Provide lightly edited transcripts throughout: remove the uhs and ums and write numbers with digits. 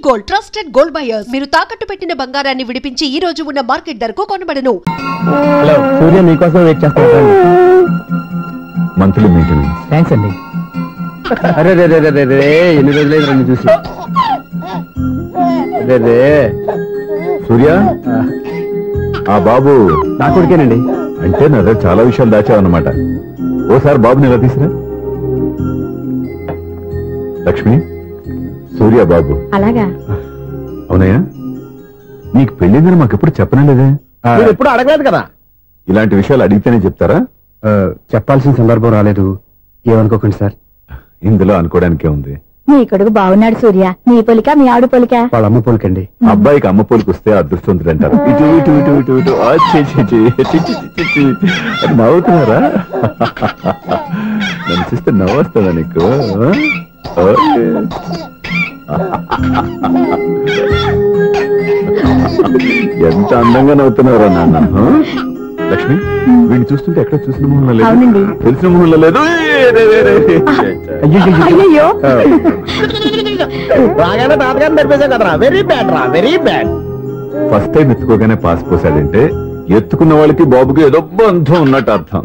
Gold trusted gold buyers. మీరు తాకట్టు పెట్టిన బంగారాన్ని విడిపించి ఈ రోజు ఉన్న మార్కెట్ ధరకు కొనబడను. హలో సూర్య, మీకోసం వెయిట్ చేస్తాను. Monthly meeting. థ్యాంక్స్ అండి. అరే రే రే రే రే, ఎన్ని రోజులైంది రండి చూసి. రే రే సూర్య, ఆ బాబు నా కొడుకేనండి. అంటే నా దగ్గర చాలా విషయాలు దాచావన్నమాట. ఓసారి బాబుని ఎలా తీసురా. లక్ష్మి, సూర్య బాబు. అలాగా? అవునయ్యా, నీకు పెళ్ళిందని మాకెప్పుడు చెప్పనలేదే. మీరు ఎప్పుడు అడగలేదు కదా. ఇలాంటి విషయాలు అడిగితేనే చెప్తారా? చెప్పాల్సిన సందర్భం రాలేదు, ఏమనుకోకండి సార్. ఇందులో అనుకోవడానికే ఉంది. నీ కొడుకు బాగున్నాడు సూర్య. నీ పొలిక మీ ఆడు పొలిక? వాళ్ళ అమ్మ పోలికండి. అబ్బాయికి అమ్మ పోలికి వస్తే అదృష్టవంతుడు అంటారు. ఇటు ఇటు ఇటు ఇటు ఇటు నవ్వుతున్నారా? నన్ను చూస్తే నవ్వు వస్తుందా నీకు? ఎంత అందంగా నవ్వుతున్నారా నాన్న. లక్ష్మి, వీడిని చూస్తుంటే ఎక్కడ చూసిన మొహంలో లేదు, తెలిసిన మొహంలో లేదు. అయ్యో, బాగానే తాతగారిని నడిపేసా కదరా. వెరీ బ్యాడ్ రా, వెరీ బ్యాడ్. ఫస్ట్ టైం ఎత్తుకోగానే పాస్ పోసాడంటే ఎత్తుకున్న వాళ్ళకి బాబుకి ఏదో బంధం ఉన్నట్టు అర్థం.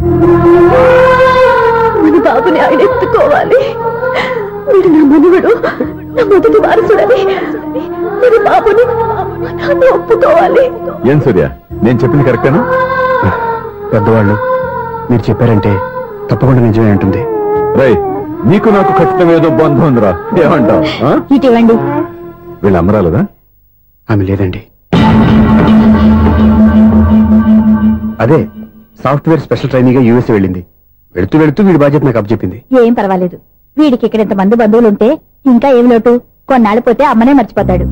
బాబుని ఆయన ఎత్తుకోవాలి. మీరు నా మనువుడు, నా మొదటి వారసుడని మీరు బాబుని ఒప్పుకోవాలి. ఏం సూర్య, నేను చెప్పింది కరెక్టేనా? పెద్దవాళ్ళు మీరు చెప్పారంటే తప్పకుండా నిజమే ఉంటుంది. రై, నీకు నాకు ఖచ్చితంగా ఏదో బంధం ఉందిరా, ఏమంటావు? ఇటువంటి వీళ్ళు అమ్మరాలదా? ఆమె లేదండి. అదే సాఫ్ట్వేర్ స్పెషల్ ట్రైనింగ్ గా యూఎస్ వెళ్ళింది. వెళుతూ వెళుతూ వీడి బాధ్యత నాకు అప్పచెప్పింది. ఏం పర్వాలేదు, వీడికి ఇక్కడ ఇంతమంది బంధువులు ఉంటే ఇంకా ఏం లోటు. కొన్నాళ్ళు పోతే అమ్మనే మర్చిపోతాడు.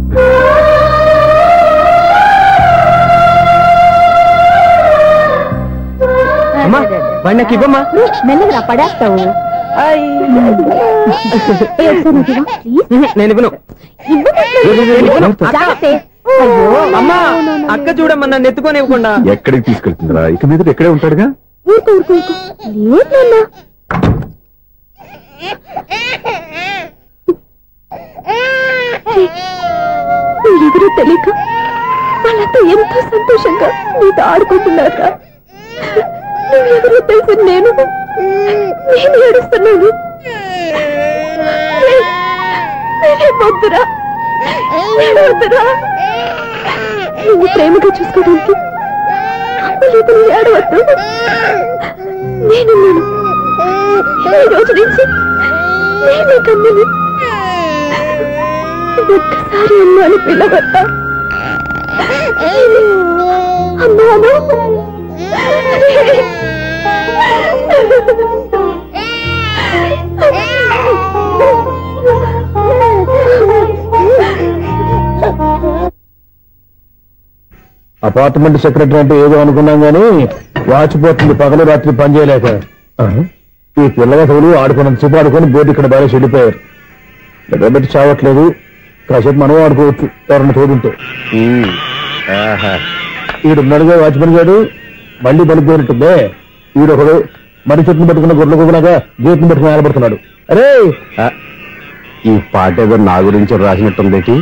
మెల్లగా పడేస్తావు. నేను ఇవ్వను. అమ్మా, అక్క చూడమ్మా, నన్ను ఎత్తుకొని ఇవ్వకుండా. ఎక్కడికి తీసుకెళ్తుందిరా? ఇక మీద ఎక్కడే ఉంటాడుగా. ఎవరో తెలియక వాళ్ళంతా ఎంతో సంతోషంగా నీతో ఆడుకుంటున్నారా? నువ్వెవరో తెలిసి నేను ఏడుస్తున్నాను. వద్దురా, నువ్వు ప్రేమగా చూసుకోవడానికి ఏడవద్దు. నేనున్నాను. ఈ రోజు నుంచి నేనే కన్నని. ఒక్కసారి అన్నాను పిల్లవద్దా? అన్నాను. అపార్ట్మెంట్ సెక్రటరీ అంటే ఏదో అనుకున్నాం గానీ వాచిపోతుంది పగలు రాత్రి పని చేయలేక. ఈ పిల్లగతులు ఆడుకున్నంత సేపు ఆడుకొని బోర్డు ఇక్కడ బాగా చెడిపోయారు. నిద్రబెట్టి చావట్లేదు. కాసేపు మనం ఆడుకోవచ్చు ఎవరన్నా తోడుంటే. ఈడున్నాడుగా వాచ్మెన్ గారు, మళ్ళీ బలిపోయినట్టుందే. ఈడొకడు మరి చెట్టును పట్టుకున్న గొడ్ల గుబలాగా గేట్ను పట్టుకుని ఆడబడుతున్నాడు. అరే, ఈ పాట ఏదో నా గురించి రాసినట్టుంది.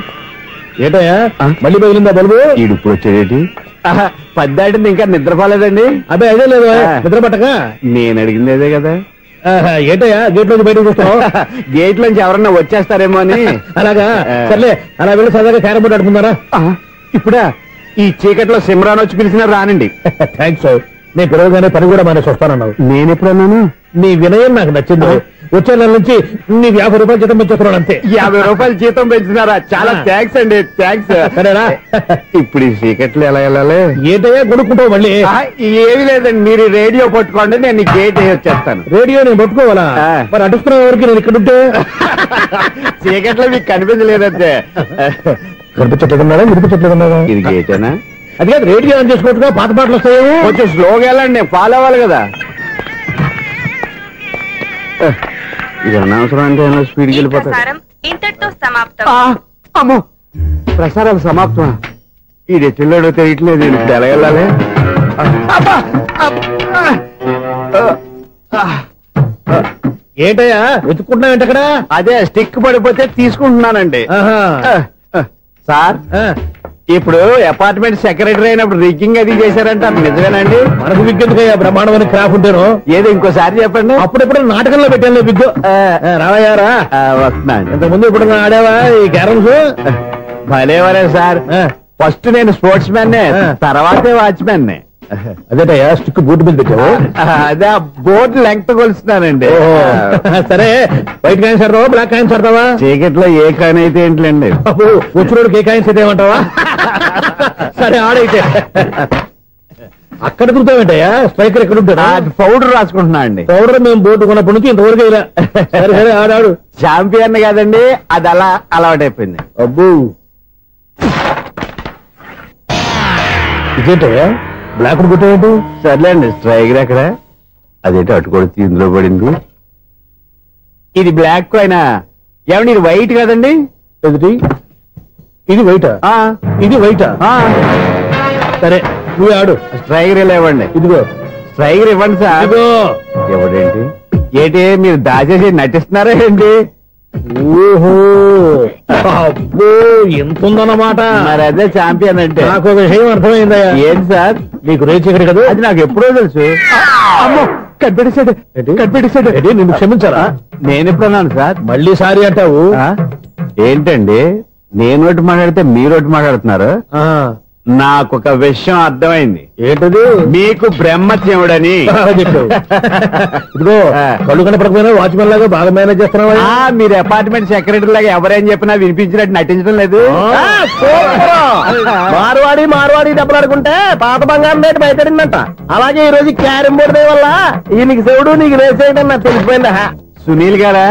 ఏటయ్యా మళ్ళీ పగిలిందా బల్బు? ఈడు ఇప్పుడు వచ్చేదేటి? పద్దాటింది ఇంకా నిద్రపోలేదండి. అదే అదే లేదు నిద్ర పట్టక. నేను అడిగింది అదే కదా. ఏటయ్యా గేట్ లోంచి బయటకు వస్తావు? గేట్ లోంచి ఎవరన్నా వచ్చేస్తారేమో అని. అలాగా, సర్లే అలా వెళ్ళి సరదాగా క్యారం బోర్డు ఆడుకున్నారా? ఇప్పుడా? ఈ చీకట్లో సిమ్రాన్ వచ్చి పిలిచినా రానండి. థ్యాంక్స్. నేను పిలవగానే పని కూడా మానేసి వస్తానన్నావు. నేను ఎప్పుడన్నాను? నీ వినయం నాకు నచ్చింది. వచ్చే నెల నుంచి నీ 50 రూపాయలు జీతం పెంచుతున్నాను అంతే. 50 రూపాయలు జీతం పెంచుతున్నారా? చాలా థ్యాంక్స్ అండి. థ్యాంక్స్. సరేనా? ఇప్పుడు ఈ చీకట్లు ఎలా వెళ్ళాలి? ఏంటయ్యా కొనుక్కుంటావు మళ్ళీ? ఏమి లేదండి, మీరు రేడియో పట్టుకోండి, నేను గేట్ వచ్చేస్తాను. రేడియో నేను పట్టుకోవాలా? మరి అడుస్తున్న వరకు నేను ఇక్కడ ఉంటే చీకట్లో మీకు కనిపించలేదంటే. కనిపించట్లేదన్నారా? వినిపించట్లేదన్నారా? ఇది గేటేనా? అది కాదు, రేడియో ఆన్ చేసుకోవచ్చుగా, పాత పాటలు వస్తాయి. కొంచెం స్లోగా వెళ్ళండి, నేను ఫాలో అవ్వాలి కదా. ఇది అనవసరం అంటే స్పీడ్కి వెళ్ళిపోతాడు. అమ్మో, ప్రసారాలు సమాప్తం. ఈ రెట్టిల్లోడో తెలియట్లేదు. ఇప్పుడు ఎలా వెళ్ళాలి? ఏంటయ్యా వెతుక్కుంటున్నావు? ఏంటక్కడ? అదే స్టిక్ పడిపోతే తీసుకుంటున్నానండి. సార్ ఇప్పుడు అపార్ట్మెంట్ సెక్రటరీ అయినప్పుడు రిగ్గింగ్ అది చేశారంట, నిజమేనండి? మనకు విగ్గెందుకయ్యా బ్రహ్మాండమైన క్రాఫ్ ఉంటాను. ఏదో ఇంకోసారి చెప్పండి. అప్పుడెప్పుడు నాటకంలో పెట్టాను విగ్గు. రావయ్యారా? వస్తున్నాను. ఇంతకుముందు ఇప్పుడు ఆడావా ఈ క్యారమ్స్? భలేవరే సార్. ఫస్ట్ నేను స్పోర్ట్స్ మ్యాన్, తర్వాతే వాచ్మెన్. అదేటయ్యా స్టిక్ బూట్ మీద పెట్టావు? అదే బోర్డు లెంగ్త్ కొలుస్తున్నానండి. సరే, వైట్ కాయిన్స్ ఆడతావా బ్లాక్ కాయిన్స్ ఆడతావా? చీకట్లో ఏ కాయిన్ అయితే ఏంటండి, వచ్చినోడికి ఏ కాయిన్స్ అయితే ఏమంటావా? సరే ఆడైతే. అక్కడ తిరుగుతావేంటయ్యా? స్ట్రైకర్ ఎక్కడ ఉంటాడా? పౌడర్ రాసుకుంటున్నా అండి. పౌడర్ మేము బోర్డు కొన్నప్పటి నుంచి ఇంతవరకు ఇలా. సరే సరే ఆడాడు. ఛాంపియన్ కాదండి, అది అలా అలవాటైపోయింది. అబ్బు ఇదేంటయ్యా బ్లాక్ కొట్టావేంటి? సర్లేండి, స్ట్రైకర్ ఎక్కడ? అదేంటి అటుకొడితే ఇందులో పడింది. ఇది బ్లాక్ కాయినా? ఏమండి ఇది వైట్ కదండి? ఎదుటి ఇది వైటా? ఇది వైటా? సరే నువ్వు ఆడు. స్ట్రైకర్ ఇలా ఇవ్వండి. ఇదిగో స్ట్రైకర్ ఇవ్వండి సార్. ఇదిగో. ఎవడేంటి ఏంటి మీరు దాచేసి నటిస్తున్నారా ఏంటి? ఓహో అబ్బో ఎంత ఉందన్నమాట. మరి అదే ఛాంపియన్ అంటే. నాకు ఒక విషయం అర్థమైందయ్యా. ఏంటి సార్? నీకు రేచి ఇక్కడ కదా? అది నాకు ఎప్పుడో తెలుసు. అమ్మో కనిపెట్టేశాడు, కనిపెట్టేశాడు. నిన్ను క్షమించారా? నేను ఎప్పుడన్నాను సార్? మళ్ళీ సారీ అంటావు? ఏంటండి నేను ఒకటి మాట్లాడితే మీరు ఒకటి మాట్లాడుతున్నారు. నాకు ఒక విషయం అర్థమైంది. ఏంటది? మీకు బ్రహ్మత్యముడని చెప్పావు. ఇదిగో కళ్ళు కనపడకపోయినా వాచ్మెన్ లాగా బాగా మేనేజ్ చేస్తున్నావా? మీరు అపార్ట్మెంట్ సెక్రటరీ లాగా ఎవరేం చెప్పినా వినిపించినట్టు నటించడం లేదు. మార్వాడి దెబ్బలాడుకుంటే పాత బంగారం రేటు బయటడిందంట. అలాగే ఈ రోజు క్యారం బోర్డు వల్ల ఈయనకి శివుడు నీకు రేసేయడం నాకు తెలిసిపోయిందా? సునీల్ గారా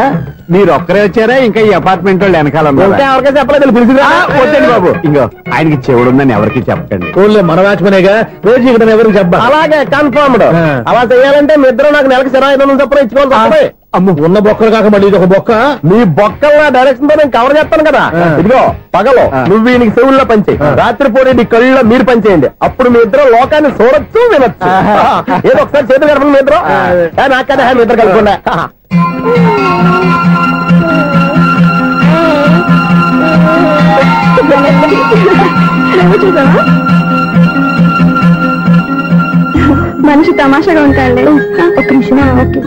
మీరు ఒక్కరే వచ్చారా? ఇంకా ఈ అపార్ట్మెంట్ వాళ్ళు వెనకాల ఎవరికీ చెప్పలేదు, పిలిచిరా. వద్దండి బాబు, ఇంకో ఆయనకి చెవుడుందని ఎవరికి చెప్పకండి. మన వాచ్మనేగా రోజు ఇక్కడ ఎవరికి చెప్ప. అలాగే కన్ఫర్మ్డ్. అలా చేయాలంటే మీ ఇద్దరు నాకు నెలకు 25,000 చొప్పున ఇచ్చుకోవాలి. అమ్మ ఉన్న బొక్కలు కాక మళ్ళీ ఇది ఒక బొక్క. నీ బొక్కల డైరెక్షన్ తో నేను కవర్ చేస్తాను కదా. ఇదిగో పగలో నువ్వు ఈయనకి చెవుల్లో పంచే, రాత్రిపూట నీ కళ్ళలో మీరు పంచేయండి. అప్పుడు మీ ఇద్దరు లోకాన్ని చూడొచ్చు వినొచ్చు. ఏదో ఒకసారి చేతులు కలపండి మీ ఇద్దరు. నాకు కదా మీ ఇద్దరు కలపకుండా. మనిషి తమాషాగా ఉంటాడు. ఒక్క నిమిషం. ఓకే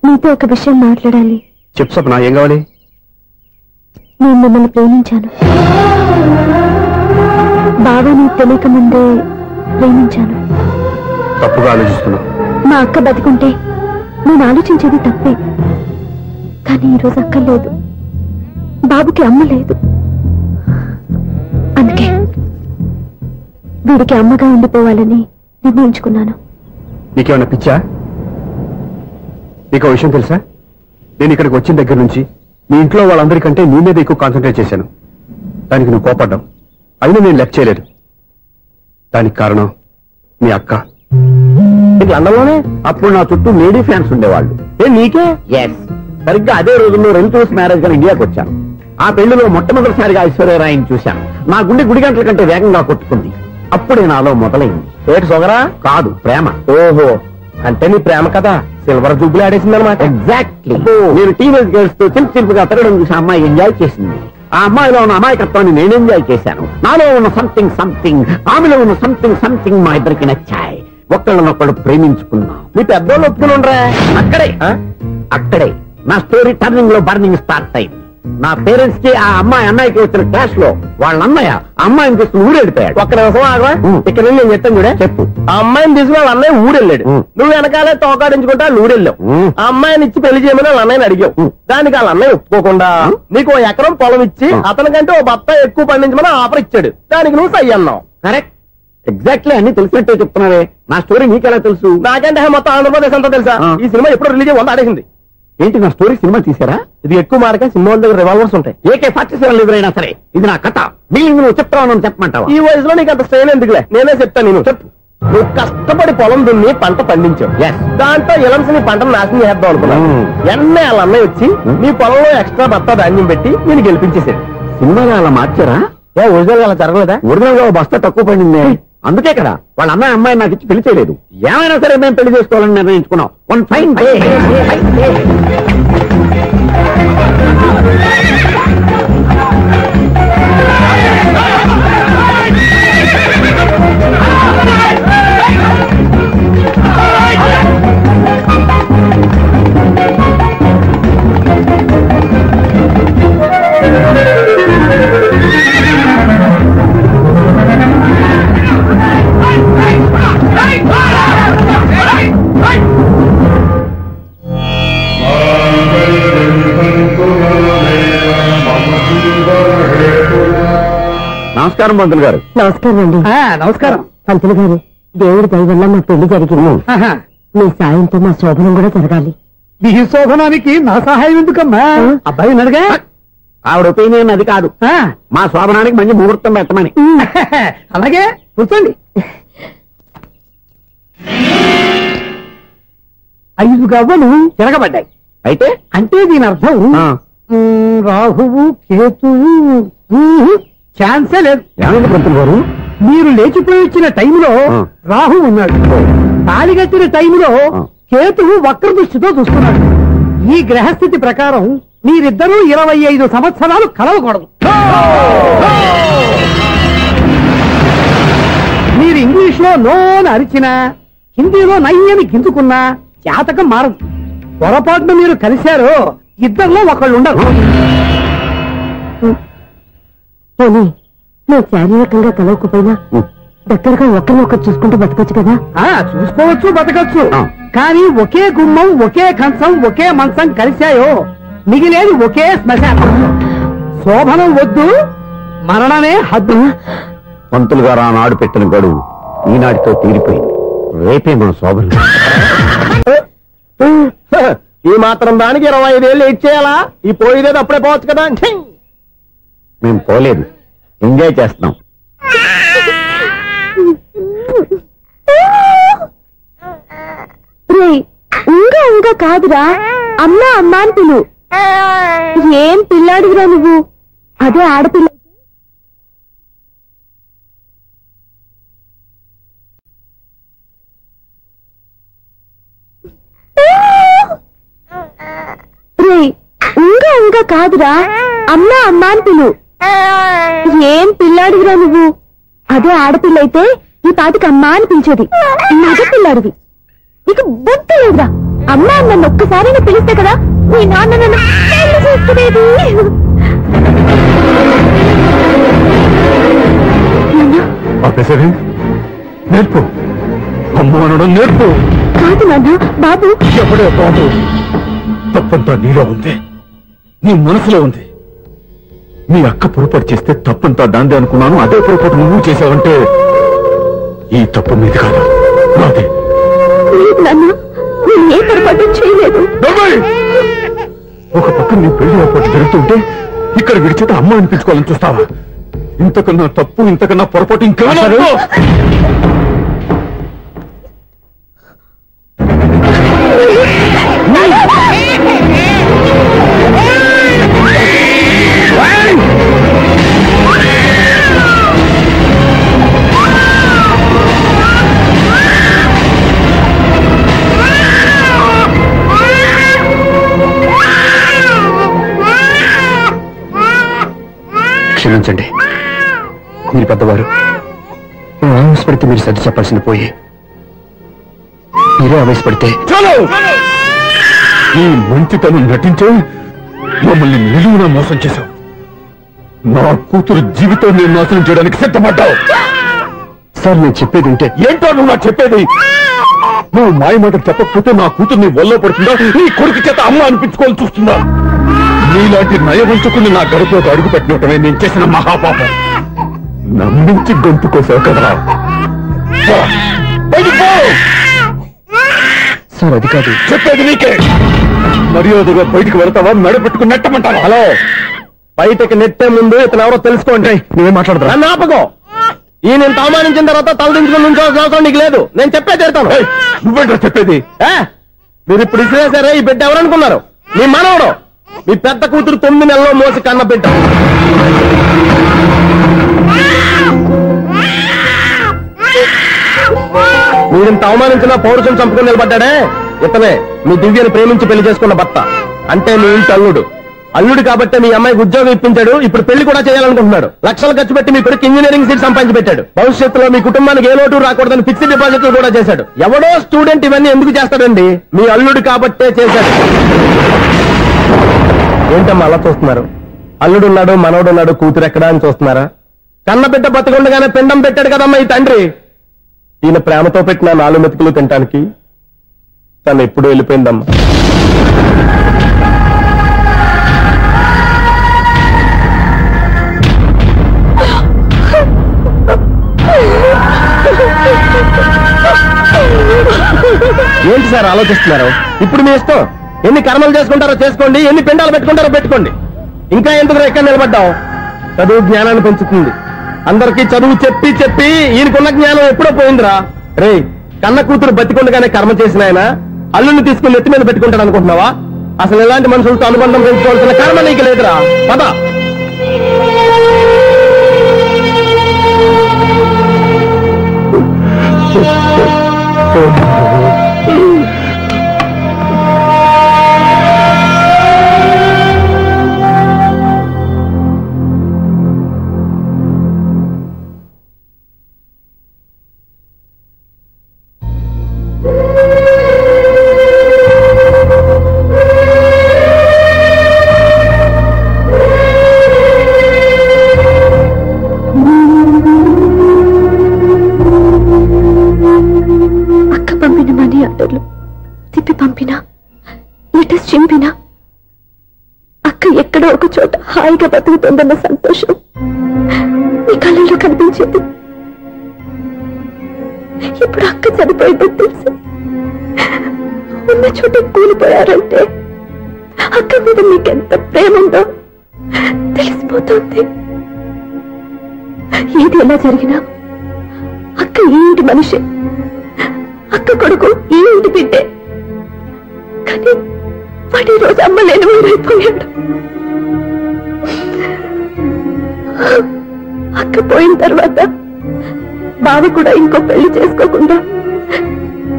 నీతో ఒక విషయం మాట్లాడాలి. చెప్పు సప్న, ఏం కావాలి? నేను మిమ్మల్ని ప్రేమించాను. బాగా నీకు తెలియక ముందే ప్రేమించాను. తప్పుగా ఆలోచిస్తున్నా. మా అక్క బతికుంటే నేను ఆలోచించేది తప్పే. కానీ ఈరోజు అక్క లేదు, బాబుకి అమ్మ లేదు. అందుకే వీడికి అమ్మగా ఉండిపోవాలని నిర్ణయించుకున్నాను. నీకేమన్నా పిచ్చా? నీకు విషయం తెలుసా? నేను ఇక్కడికి వచ్చిన దగ్గర నుంచి మీ ఇంట్లో వాళ్ళందరికంటే నీ మీద ఎక్కువ కాన్సన్ట్రేట్ చేశాను. దానికి నువ్వు కోపడ్డావు, అయినా నేను లెక్క చేయలేదు. దానికి కారణం మీ అక్క. లండన్లోనే అప్పుడు నా చుట్టూ లేడీ ఫ్యాన్స్ ఉండేవాళ్ళు. నీకే? ఎస్, సరిగ్గా అదే రోజుల్లో రెంటూస్ మ్యారేజ్ గా ఇండియాకి వచ్చాను. ఆ పెళ్లిలో మొట్టమొదటిసారిగా ఐశ్వర్యరాయని చూశాను. నా గుండె గుడి గంటల కంటే వేగంగా కొట్టుకుంది. అప్పుడే నాలో మొదలైంది. ఏటి సొగరా? కాదు, ప్రేమ. ఓహో, అంటే నీ ప్రేమ కదా సిల్వర్ జూబ్లీ ఆడేసిందనమాట. ఎగ్జాక్ట్లీ. నేను టీనేజ్ గర్ల్స్ తో చిలుపుగా తిరగడం చూసి అమ్మాయి ఎంజాయ్ చేసింది. ఆ అమ్మాయిలో ఉన్న అమాయకత్వాన్ని నేను ఎంజాయ్ చేశాను. నాలో ఉన్న సంథింగ్ ఆమెలో ఉన్న సంథింగ్ మా ఇద్దరికి నచ్చాయి. ఒక్కళ్ళనొక్కడు ప్రేమించుకున్నాం. మీ పెద్దోళ్ళు ఒప్పుకుని ఉండరా? అక్కడే నా స్టోరీ టర్నింగ్ లో బర్నింగ్ స్టార్ట్ అయింది. నా పేరెంట్స్ కి ఆ అమ్మాయి అన్నయ్యకి వచ్చిన క్లాష్ లో వాళ్ళ అన్నయ్య అమ్మాయిని తీసుకుని ఊరెళ్ళిపోయాడు. ఒక్క నిమిషం ఆగవా? ఇక్కడ నుండి నేను చెప్తాను కూడా. చెప్పు. ఆ అమ్మాయిని తీసుకుని వాళ్ళ అన్నయ్య ఊరెళ్ళాడు. నువ్వు వెనకాలే తోకాడించుకుంటా ఊరెళ్ళావు. ఆ అమ్మాయిని ఇచ్చి పెళ్లి చేయమని వాళ్ళ అన్నయ్యని అడిగావు. దానికి వాళ్ళ అన్నయ్య ఒప్పుకోకుండా నీకు 1 ఎకరం పొలం ఇచ్చి అతనికంటే ఓ బత్త ఎక్కువ పండించమని ఆఫర్ ఇచ్చాడు. దానికి నువ్వు సై అన్నావు. కరెక్ట్, ఎగ్జాక్ట్లీ అన్ని తెలిసినట్టే చెప్తున్నావే. నా స్టోరీ నీకెలా తెలుసు? నాకంటే మొత్తం ఆంధ్రప్రదేశ్ అంతా తెలుసా? ఈ సినిమా ఎప్పుడు రిలీజ్ 100 ఆడేసింది. ఏంటి నా స్టోరీ సినిమా తీసారా? ఇది ఎక్కువ మార్గా సినిమా దగ్గర రివాల్వర్స్ ఉంటాయి. AK-47 ఎదురైనా సరే ఇది నా కథ. మిగిలింది నువ్వు చెప్తావు, చెప్పమంటావా? ఈ వయసులో నీకు అంత స్ట్రెయిన్ ఎందుకులే, నేనే చెప్తాను. నేను చెప్పు. నువ్వు కష్టపడి పొలం దున్ని పంట పండించావు. దాంతో ఇలంస్ నీ పంటను నాశనం చేద్దాం అనుకున్నాను. ఎన్నే వాళ్ళ అన్నయ్య వచ్చి నీ పొలంలో ఎక్స్ట్రా బత్తా ధాన్యం పెట్టి నేను గెలిపించేసాడు. సినిమాలో అలా మార్చారా? ఒరిజినల్ అలా జరగలేదా? ఒరిజినల్ గా బస్తా తక్కువ పడింది. అందుకే కదా వాళ్ళ అమ్మాయి నాకు ఇచ్చి పెళ్లి చేయలేదు. ఏమైనా సరే మేము పెళ్లి చేసుకోవాలని నిర్ణయించుకున్నాం. One fine day. నమస్కారం పంతులు గారు. నమస్కారం అండి. నమస్కారం పంతులు గారు. దేవుడి దయ వల్ల మా పెళ్లి జరిగింది. మీ సాయంతో మా శోభనం కూడా జరగాలి. మీ శోభనానికి నా సహాయం ఎందుకమ్మా? అబ్బాయి ఉన్నాడుగా. ఆవిడ ఒపీనియన్ అది కాదు. మా శోభనానికి మంచి ముహూర్తం పెట్టమని. అలాగే కూర్చోండి. 5 గవ్వలు తిరగబడ్డాయి. అయితే అంటే దీని అర్థం రాహువు కేతువు ఛాన్సే లేదు. ఏమైంది పంతులు గారు? మీరు లేచిపోయి వచ్చిన టైంలో రాహు ఉన్నాడు. తాళిగట్టిన టైంలో కేతువు వక్ర దృష్టితో చూస్తున్నాడు. ఈ గ్రహస్థితి ప్రకారం మీరిద్దరూ 25 సంవత్సరాలు కలవకూడదు. మీరు ఇంగ్లీష్ లో నోని అరిచినా, హిందీలో నయ్యని గింజుకున్నా జాతకం మారదు. పొరపాటున మీరు కలిశారో ఇద్దరిలో ఒకళ్ళు ఉండరు. పోనీ మేము శారీరకంగా కలవకపోయినా దగ్గరగా ఒకరినొకరు చూసుకుంటూ బతకొచ్చు కదా. చూసుకోవచ్చు, బతకచ్చు. కానీ ఒకే గుమ్మం, ఒకే కంచం, ఒకే మంచం కలిశాయో మిగిలేది ఒకే శ్మశానం. శోభనం వద్దు, మరణమే హద్దు. పంతులు గారు ఆనాడు పెట్టిన గడువు ఈనాటితో తీరిపోయింది. రేపే మన శోభనం. ఈ మాత్రం దానికి 25 ఏళ్ళు ఇచ్చేయాలా? ఈ పోయేదేదో అప్పుడే పోవచ్చు కదా. మేము పోలేదు, ఎంజాయ్ చేస్తున్నాం. ఇంకా ఇంకా కాదురా, అమ్మ అమ్మ అని పిలు. ఏం పిల్లాడిరా నువ్వు? అదే ఆడపిల్ల. ఇంకా ఇంకా కాదురా, అమ్మ అమ్మ అని పిలు. ఏం పిల్లాడివిరా నువ్వు? అదే ఆడపిల్ల అయితే ఈ పాటికి అమ్మా అని పిలిచేది. మగ పిల్లాడివి, నీకు బుద్ధి లేదురా. అమ్మ నన్ను ఒక్కసారి పిలిస్తే కదా మీ నాన్న నన్ను పెళ్లి చేసుకునేది. నేర్పు, అమ్మ అనడం నేర్పు. కాదు నాన్న, బాబు. ఎప్పుడే బాబు, తప్పంతా నీలో ఉంది, నీ మనసులో ఉంది. మీ అక్క పొరపాటు చేస్తే తప్పంతా దాందే అనుకున్నాను. అదే పొరపాటు నువ్వు చేసావంటే ఈ తప్పు మీది కాదు, నాదే. లేదు నాన్న, నేను ఏ పొరపాటు చేయలేదు. ఒక పక్క నీ పెళ్లి ఏర్పాటు జరుగుతుంటే ఇక్కడ విడిచేత అమ్మ అనిపించుకోవాలని చూస్తావా? ఇంతకన్నా తప్పు, ఇంతకన్నా పొరపాటు ఇంకేమన్నా? క్షమించండి, మీరు పెద్దవారు. ఆవేశపడితే మీరు సర్ది చెప్పాల్సింది పోయి మీరే ఆవేశపడితే ఈ మంచితనం నటించే మమ్మల్ని నిలువునా మోసం చేశావు. నా కూతురు జీవితాన్ని నాశనం చేయడానికి సిద్ధపడ్డావు. సార్, నేను చెప్పేది ఉంటే ఏంటో నువ్వు నాకు చెప్పేది? నువ్వు మాయ మాటలు చెప్పకపోతే నా కూతురు నీ వల్ల పడుతుందా, నీ కొడుకు చేత అమ్మ అనిపించుకోవాలని చూస్తుందా? నీలాంటి నయవంచుకుని నా గడపలోకి అడుగు పెట్టినటమే నేను చేసిన మహాపాపం. నమ్మించి గొంతు కోసావు కదా. సార్, అది కాదు చెప్పేది నీకే. మర్యాదగా బయటికి వెళ్తావా, మెడ పెట్టుకుని నెట్టమంటావా? హలో, బయటకి నెట్టే ముందు ఇతను ఎవరో తెలుసుకోండి. నువ్వేం మాట్లాడతా? జ్ఞాపకం, ఈయన ఇంత అవమానించిన తర్వాత తలదించుకుని ఉంచాల్సిన అవసరం నీకు లేదు. నేను చెప్పే తీరుతాను. నువ్వేంటో చెప్పేది? మీరు ఇప్పుడు ఇసిరేసారే, ఈ బిడ్డ ఎవరనుకున్నారు? మీ మనవడు, మీ పెద్ద కూతురు 9 నెలల్లో మోసి కన్న బిడ్డ. మీరింత అవమానించిన పౌరుషం చంపుకుని నిలబడ్డాడే ఇతనే మీ దివ్యని ప్రేమించి పెళ్లి చేసుకున్న భర్త. అంటే మీ ఇంటి అల్లుడు. అల్లుడు కాబట్టే మీ అమ్మాయికి ఉద్యోగం ఇప్పించాడు. ఇప్పుడు పెళ్లి కూడా చేయాలనుకుంటున్నాడు. లక్షలు ఖర్చు పెట్టి మీ కొడుకు ఇంజనీరింగ్ సీట్ సంపాదించి పెట్టాడు. భవిష్యత్తులో మీ కుటుంబానికి ఏ లోటు రాకూడదని ఫిక్స్డ్ డిపాజిట్లు కూడా చేశాడు. ఎవడో స్టూడెంట్ ఇవన్నీ ఎందుకు చేస్తాడండి? మీ అల్లుడు కాబట్టే చేశాడు. ఏంటమ్మా అలా చూస్తున్నారు? అల్లుడున్నాడు, మనవడున్నాడు, కూతురు ఎక్కడా అని చూస్తున్నారా? కన్న బిడ్డ బతికుండగానే పిండం పెట్టాడు కదమ్మా ఈ తండ్రి. ఈయన ప్రేమతో పెట్టిన 4 మెతుకులు తినటానికి తను ఎప్పుడు వెళ్ళిపోయిందమ్మా. ఏంటి సార్ ఆలోచిస్తున్నారు? ఇప్పుడు మీ ఇష్టం. ఎన్ని కర్మలు చేసుకుంటారో చేసుకోండి, ఎన్ని పిండాలు పెట్టుకుంటారో పెట్టుకోండి. ఇంకా ఎందుకు ఎక్కడ నిలబడ్డావు? చదువు జ్ఞానాన్ని పెంచుతుంది. అందరికీ చదువు చెప్పి చెప్పి ఈయనకున్న జ్ఞానం ఎప్పుడో పోయిందిరా. రే, కన్న కూతురు బతికుండగానే కర్మ చేసిన ఆయన అల్లుని తీసుకుని నెత్తి మీద పెట్టుకుంటాడు అనుకుంటున్నావా? అసలు ఎలాంటి మనుషులతో అనుబంధం పెంచుకోవాల్సిన కర్మ నీకు లేదురా. పద. తిప్పి పంపినా, లెటర్స్ చింపినా అక్క ఎక్కడో ఒక చోట హాయిగా బతుకుతుందన్న సంతోషం నీ కళ్ళలో కనిపించేది. ఇప్పుడు అక్క చనిపోయిందని తెలుసు. ఉన్న చోట కూలిపోయారంటే అక్క మీద నీకెంత ప్రేమ ఉందో తెలిసిపోతుంది. ఏది ఎలా జరిగినా అక్క ఈ ఇంటి మనిషి, అక్క కొడుకు ఈ ఇంటి బిడ్డే. కానీ వాడి రోజు అమ్మ లేని ఊరైపోయాడు. అక్క పోయిన తర్వాత బావ కూడా ఇంకో పెళ్లి చేసుకోకుండా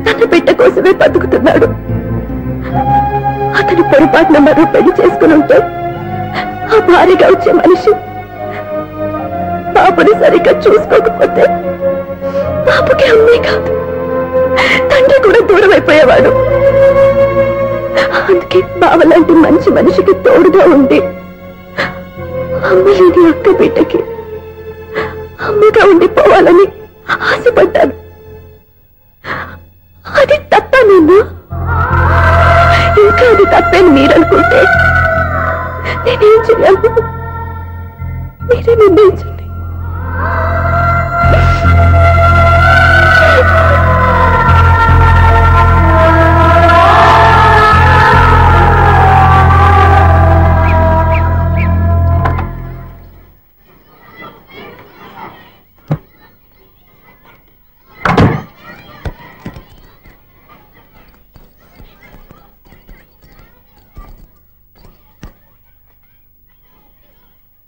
తన బిడ్డ కోసమే బతుకుతున్నాడు. అతని పొరపాటున మరో పెళ్లి చేసుకుని ఉంటే ఆ భారీగా వచ్చే మనిషి బాబుని సరిగ్గా చూసుకోకపోతే బాబుకి అమ్మే కాదు తండ్రి కూడా దూరం అయిపోయేవాడు. అందుకే బావలాంటి మంచి మనిషికి తోడుగా ఉండి అమ్మలేని అక్క బిడ్డకి అమ్మగా ఉండిపోవాలని ఆశపడ్డాను. అది తప్ప నేను ఇంకా అది తప్పని మీరనుకుంటే నేనేం చేయాలి? మీరే నిర్ణయించండి.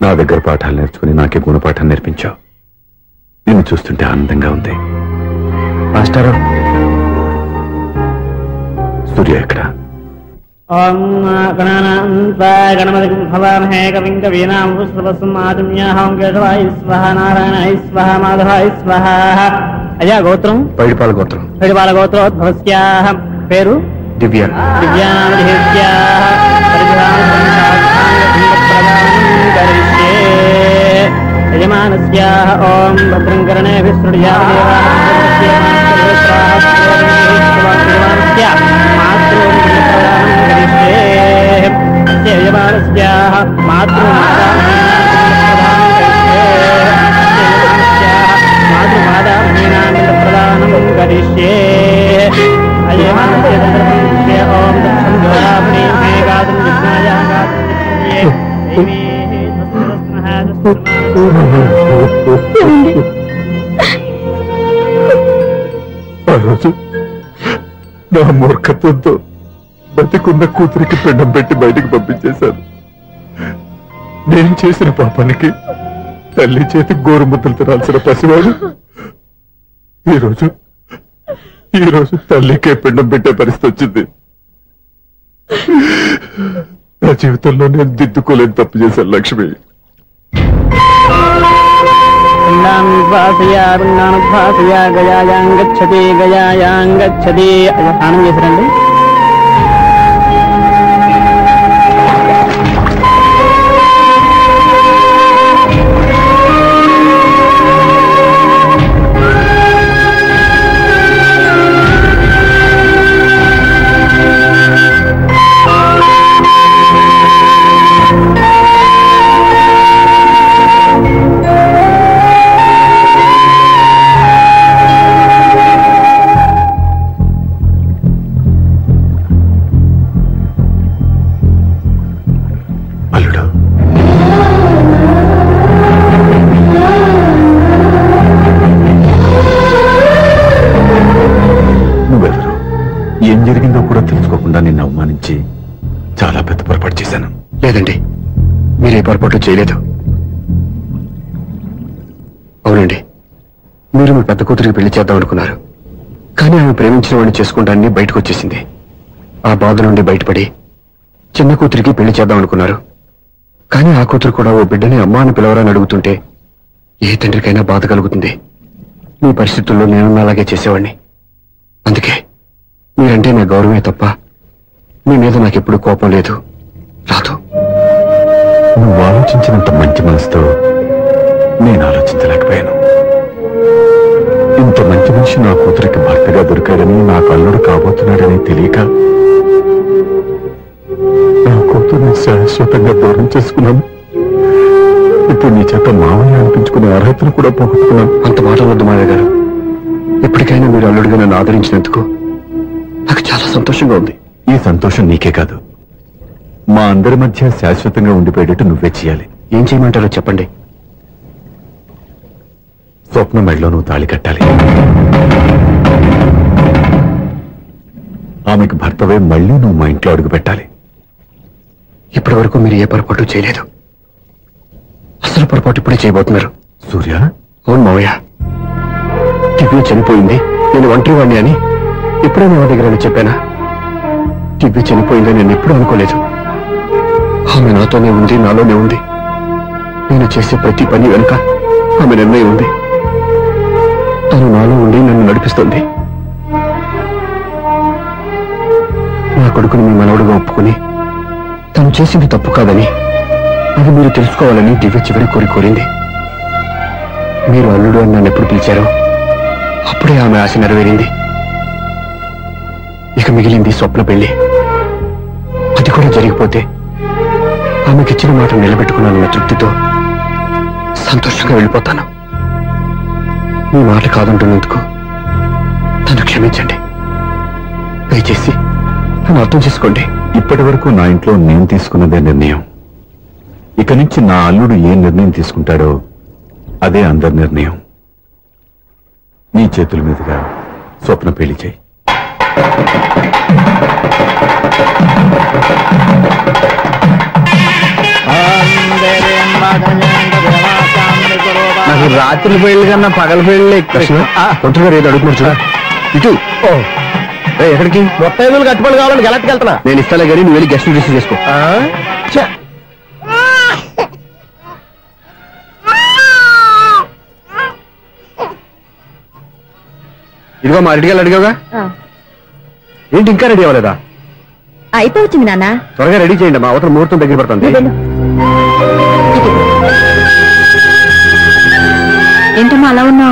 నా దగ్గర పాఠాలు నేర్చుకుని నాకే గుణపాఠం నేర్పించావు. నిన్ను చూస్తుంటే ఆనందంగా ఉంది. మాస్టారు, సూర్య ఎక్కడ? అయ్యా గోత్రం? పైడిపాల గోత్రం. పైడిపాల గోత్రోద్భవస్యా. పేరు? దివ్య. యజమానస్యాః ఓం భద్రం కర్ణేభిః నా మూర్ఖత్వంతో బతికున్న కూతురికి పిండం పెట్టి బయటికి పంపించేశాను. నేను చేసిన పాపానికి తల్లి చేతి గోరుముద్దలు తినాల్సిన పసివాడు ఈరోజు తల్లికే పిండం పెట్టే పరిస్థితి వచ్చింది. నా జీవితంలో నేను దిద్దుకోలేని తప్పు చేశాను లక్ష్మి. గయాయాంగచ్చతి గయాయాంగచ్చతి స్నానం చేశారండి. ఏం జరిగిందో కూడా తెలుసుకోకుండా నిన్ను అవమానించి చాలా పెద్ద పొరపాటు చేశాను. లేదండి, మీరే పొరపాటు చేయలేదు. అవునండి, మీరు మీ పెద్ద కూతురికి పెళ్లి చేద్దాం అనుకున్నారు. కానీ ఆమె ప్రేమించిన వాడిని చేసుకుంటానని బయటకు వచ్చేసింది. ఆ బాధ నుండి బయటపడి చిన్న కూతురికి పెళ్లి చేద్దాం అనుకున్నారు. కానీ ఆ కూతురు కూడా ఓ బిడ్డని అమ్మా అని పిలవరని అడుగుతుంటే ఏ తండ్రికైనా బాధ కలుగుతుంది. మీ పరిస్థితుల్లో నేను అలాగే చేసేవాడిని. అందుకే మీరంటే నా గౌరవమే తప్ప మీ మీద నాకెప్పుడు కోపం లేదు, రాదు. నువ్వు ఆలోచించినంత మంచి మనసుతో నేను ఆలోచించలేకపోయాను. ఇంత మంచి మనిషి నా కూతురికి భర్తగా దొరికాడని, నాకు అల్లుడు కాబోతున్నాడని తెలియక నా కూతుర్ని శాశ్వతంగా దూరం చేసుకున్నాను. ఇప్పుడు నీ చేత మామయ్య అనిపించుకునే అర్హతను కూడా పోగొట్టుకున్నాను. అంత మాట వద్దు మావయ్య గారు. ఎప్పటికైనా మీరు అల్లుడిగా నన్ను ఆదరించినందుకు నాకు చాలా సంతోషంగా ఉంది. ఈ సంతోషం నీకే కాదు, మా అందరి మధ్య శాశ్వతంగా ఉండిపోయేటట్టు నువ్వే చేయాలి. ఏం చేయమంటారో చెప్పండి. స్వప్న మెడలో నువ్వు తాళి కట్టాలి. ఆమెకు భర్తవే మళ్ళీ నువ్వు మా ఇంట్లో అడుగు పెట్టాలి. ఇప్పటి వరకు మీరు ఏ పొరపాటు చేయలేదు. అసలు పొరపాటు ఇప్పుడే చేయబోతున్నారు. సూర్య, అవును మావయ్య, దివ్య చనిపోయింది, నేను ఒంటరి వాణ్ణి అని ఎప్పుడూ మా దగ్గర చెప్పానా? దివ్య చనిపోయిందని నేను ఎప్పుడూ అనుకోలేదు. ఆమె నాతోనే ఉంది, నాలోనే ఉంది. నేను చేసే ప్రతి పని వెనుక ఆమె నిర్ణయం ఉంది. తను నాలో ఉండి నన్ను నడిపిస్తుంది. నా కొడుకుని మీ మనవడుగా ఒప్పుకుని తను చేసింది తప్పు కాదని, అది మీరు తెలుసుకోవాలని దివ్య చివరి కోరింది. మీరు అల్లుడు అని నన్ను ఎప్పుడు పిలిచారో అప్పుడే ఆమె ఆశ నెరవేరింది. ఇక మిగిలింది స్వప్న పెళ్లి. అది కూడా జరిగిపోతే ఆమెకిచ్చిన మాట నిలబెట్టుకున్నానన్న తృప్తితో సంతోషంగా వెళ్ళిపోతాను. మీ మాట కాదంటున్నందుకు నన్ను క్షమించండి. దయచేసి నన్ను అర్థం చేసుకోండి. ఇప్పటి వరకు నా ఇంట్లో నేను తీసుకున్నదే నిర్ణయం. ఇక నుంచి నా అల్లుడు ఏ నిర్ణయం తీసుకుంటాడో అదే అందరి నిర్ణయం. నీ చేతుల మీదుగా స్వప్న పెళ్లి చేయి. నాకు రాత్రి పెళ్లి కన్నా పగల పెళ్లి కొంచెం ఏదో అడుగుతున్నారు చూడ. ఇటు ఎక్కడికి? మొత్తం ఐదులు కట్టుబడి కావాలని గెలట్టుకెళ్తున్నా. నేను ఇస్తాలే కానీ నువ్వు వెళ్ళి గెస్ట్ రిసీవ్ చేసుకో. ఇదిగో మా రెడీగా అడిగావుగా, ఏంటి ఇంకా రెడీ అవ్వలేదా? అయిపోవచ్చింది నాన్న. త్వరగా రెడీ చేయండి, మా అవతల ముహూర్తం దగ్గర పడుతుంది. ఏంటమ్మా అలా ఉన్నావు?